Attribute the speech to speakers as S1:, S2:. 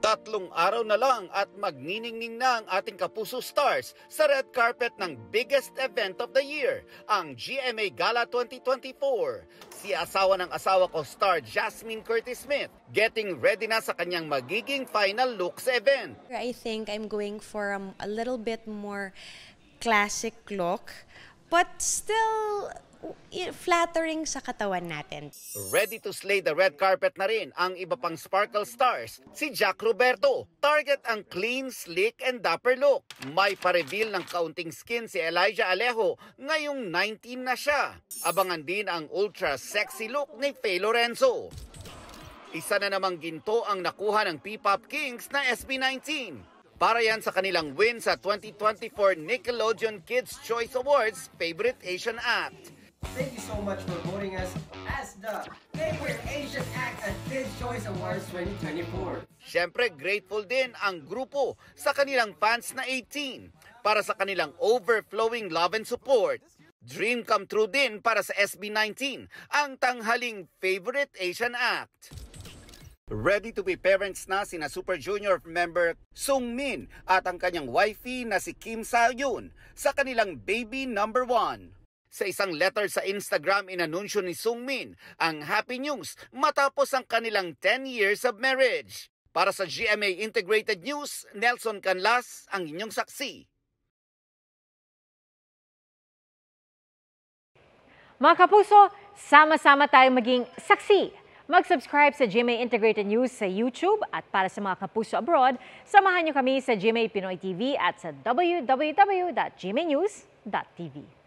S1: 3 araw na lang at magniningning na ang ating kapuso stars sa red carpet ng biggest event of the year, ang GMA Gala 2024. Si asawa ng asawa ko star Jasmine Curtis Smith getting ready na sa kanyang magiging final look sa event.
S2: I think I'm going for a little bit more classic look, but still flattering sa katawan natin.
S1: Ready to slay the red carpet na rin ang iba pang sparkle stars. Si Jack Roberto, target ang clean, slick and dapper look. May pa-reveal ng kaunting skin si Elijah Alejo, ngayong 19 na siya. Abangan din ang ultra sexy look ni Faye Lorenzo. Isa na namang ginto ang nakuha ng P-Pop Kings na SB19. Para yan sa kanilang win sa 2024 Nickelodeon Kids' Choice Awards Favorite Asian Act.
S3: Thank you so much for voting us as the Favorite Asian Act at Kids' Choice Awards 2024.
S1: Siyempre, grateful din ang grupo sa kanilang fans na 18 para sa kanilang overflowing love and support. Dream come true din para sa SB19, ang tanghaling Favorite Asian Act. Ready to be parents na sina Super Junior member Sungmin at ang kanyang wifey na si Kim Sa-yoon sa kanilang baby number 1. Sa isang letter sa Instagram, inanunsyo ni Sungmin ang happy news matapos ang kanilang 10 years of marriage. Para sa GMA Integrated News, Nelson Canlas ang inyong saksi.
S4: Mga kapuso, sama-sama tayong maging saksi. Mag-subscribe sa GMA Integrated News sa YouTube at para sa mga kapuso abroad, samahan niyo kami sa GMA Pinoy TV at sa www.gmanews.tv.